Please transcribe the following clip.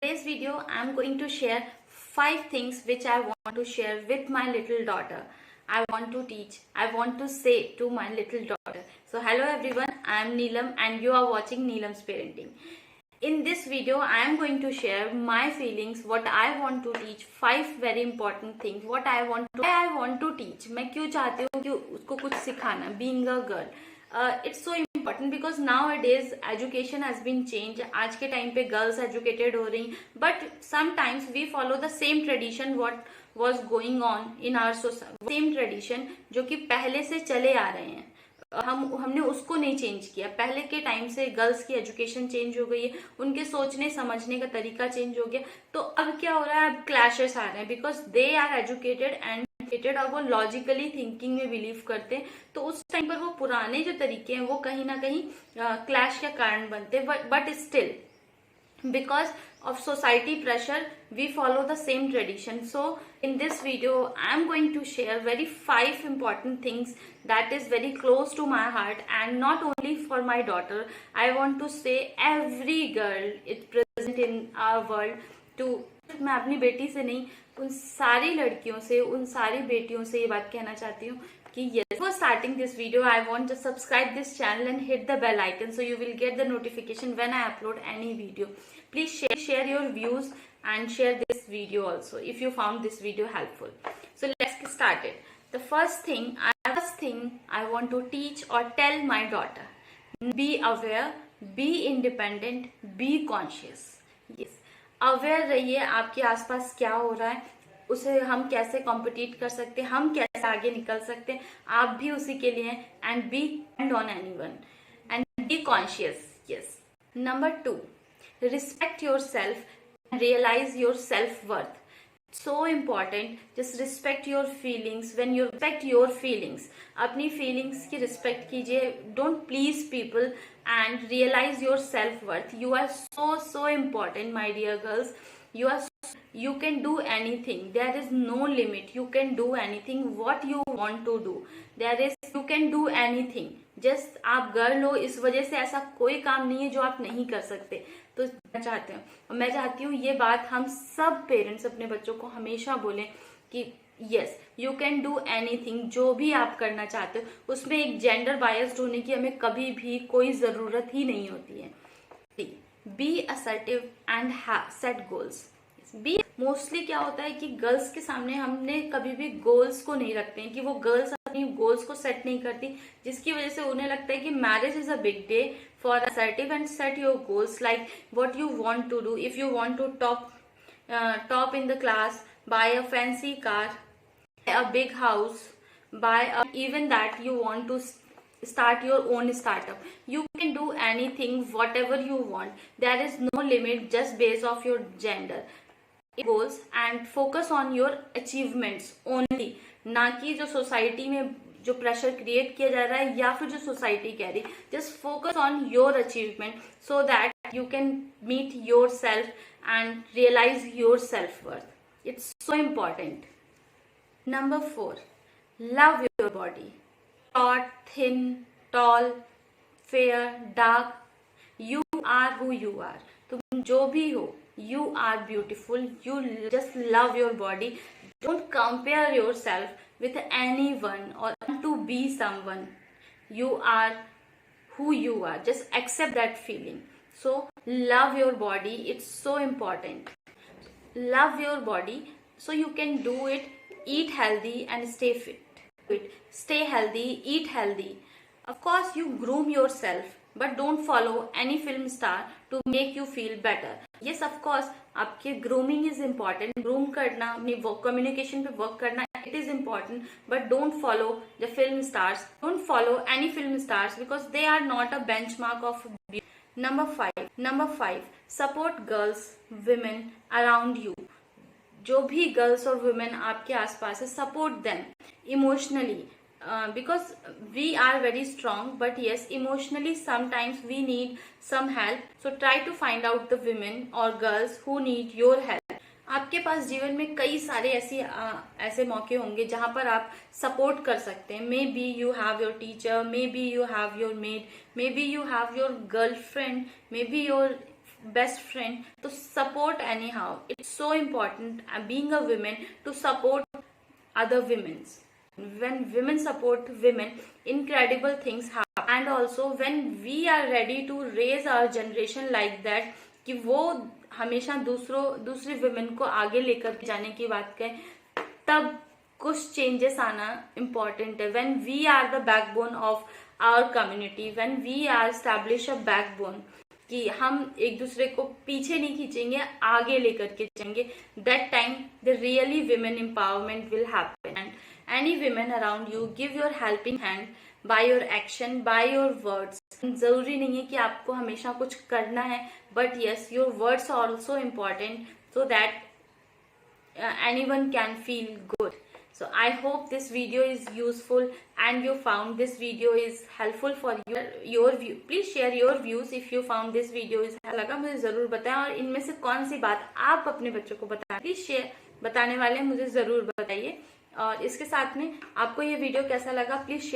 Today's video, I'm going to share 5 things which I want to share with my little daughter. I want to teach, I want to say to my little daughter. So hello everyone, I am Neelam and you are watching Neelam's Parenting. In this video, I am going to share my feelings, what I want to teach, 5 very important things, what I want to teach. मैं क्यों चाहती हूँ कि उसको कुछ सिखाना, being a girl. It's so important because nowadays education has been changed. आज के टाइम पे girls educated हो रही, but sometimes we follow the same tradition what was going on in our society. Same tradition जो कि पहले से चले आ रहे हैं. हमने उसको नहीं चेंज किया. पहले के टाइम से गर्ल्स की एजुकेशन चेंज हो गई है, उनके सोचने समझने का तरीका चेंज हो गया. तो अब क्या हो रहा है, अब क्लैशेस आ रहे हैं because they are educated and और वो लॉजिकली थिंकिंग में बिलीव करते हैं. तो उस टाइम पर वो पुराने जो तरीके हैं वो कहीं ना कहीं क्लैश का कारण बनते हैं. But still because of society pressure we follow the same tradition. So in this video I am going to share very 5 important things that is very close to my heart, and not only for my daughter. I want to say every girl it present in our world to. मैं अपनी बेटी से नहीं, उन सारी लड़कियों से, उन सारी बेटियों से ये बात कहना चाहती हूँ कि yes, before starting this video I want to subscribe this channel and hit the bell icon so you will get the notification when I upload any video. Please share your views and share this video also if you found this video helpful. So let's get started. The first thing I want to teach or tell my daughter: be aware, be independent, be conscious. Yes, aware रहिए आपके आसपास क्या हो रहा है, उसे हम कैसे कॉम्पिटिट कर सकते हैं, हम कैसे आगे निकल सकते हैं, आप भी उसी के लिए हैं. And be depend on anyone and be conscious. Yes. Number 2, respect yourself and realize your self-worth. So important. Just respect your feelings. When you respect your feelings, अपनी feelings की respect कीजिए. Don't please people and realize your self-worth. You are so important, my dear girls. You can do anything. There is no limit. You can do anything what you want to do. You can do anything. Just आप girl हो इस वजह से ऐसा कोई काम नहीं है जो आप नहीं कर सकते. तो मैं चाहती हूँ ये बात हम सब पेरेंट्स अपने बच्चों को हमेशा बोलें कि yes, you can do anything. जो भी आप करना चाहते हो उसमें एक जेंडर बायस्ड होने की हमें कभी भी कोई जरूरत ही नहीं होती है. Be assertive and set goals. Mostly क्या होता है कि गर्ल्स के सामने हमने कभी भी गोल्स को नहीं रखते हैं, कि वो गर्ल्स अपनी गोल्स को सेट नहीं करती, जिसकी वजह से उन्हें लगता है कि marriage is a big day for assertive and set your goals like what you want to do. If you want to top in the class, buy a fancy car, a big house, even that you want to start your own startup. You can do anything whatever you want. There is no limit just based off your gender goals, and focus on your achievements only. ना कि जो society में जो pressure create किया जा रहा है या फिर जो सोसाइटी कह रही. Just focus on your achievement so that you can meet your self and realise your self worth. It's so important. Number 4, love your body. Short, thin, tall, fair, dark. You are who you are. तुम जो भी हो, you are beautiful. You just love your body. Don't compare yourself with anyone or to be someone. You are who you are. Just accept that feeling. So love your body. It's so important. Love your body so you can do it. Eat healthy and stay fit. Stay healthy, eat healthy. Of course, you groom yourself, but don't follow any film star to make you feel better. Yes, of course, आपके grooming is important. Groom करना, अपनी communication पे work करना, it is important. But don't follow the film stars. Don't follow any film stars because they are not a benchmark of beauty. Number 5, support girls, women around you. जो भी girls और women आपके आसपास है, support them emotionally because we are very strong, but yes emotionally sometimes we need some help. So try to find out the women और girls who need your help. आपके पास जीवन में कई सारे ऐसे मौके होंगे जहां पर आप सपोर्ट कर सकते हैं. May be you have your teacher, may be you have your made, may be you have your girlfriend, may be your best friend to support anyhow. It's so important being a woman to support other women's. When women support women, incredible things happen. And also when we are ready to raise our generation like that, कि वो हमेशा दूसरी women को आगे लेकर जाने की बात करें, तब कुछ चेंजेस आना इम्पोर्टेंट है. When we are the backbone of our community, when we are establish a backbone, कि हम एक दूसरे को पीछे नहीं खींचेंगे, आगे लेकर के चलेंगे, that time the really women empowerment will happen. And any women around you, give your helping hand by your action, by your words. जरूरी नहीं है कि आपको हमेशा कुछ करना है, but yes, your words are also important so that anyone can feel good. So I hope this video is useful and you found this video is helpful for your view. Please share your views if you found this video is लगा, मुझे जरूर बताएं. और इनमें से कौन सी बात आप अपने बच्चों को बताएं, प्लीज शेयर बताने वाले मुझे जरूर बताइए. और इसके साथ में आपको ये वीडियो कैसा लगा प्लीज शेयर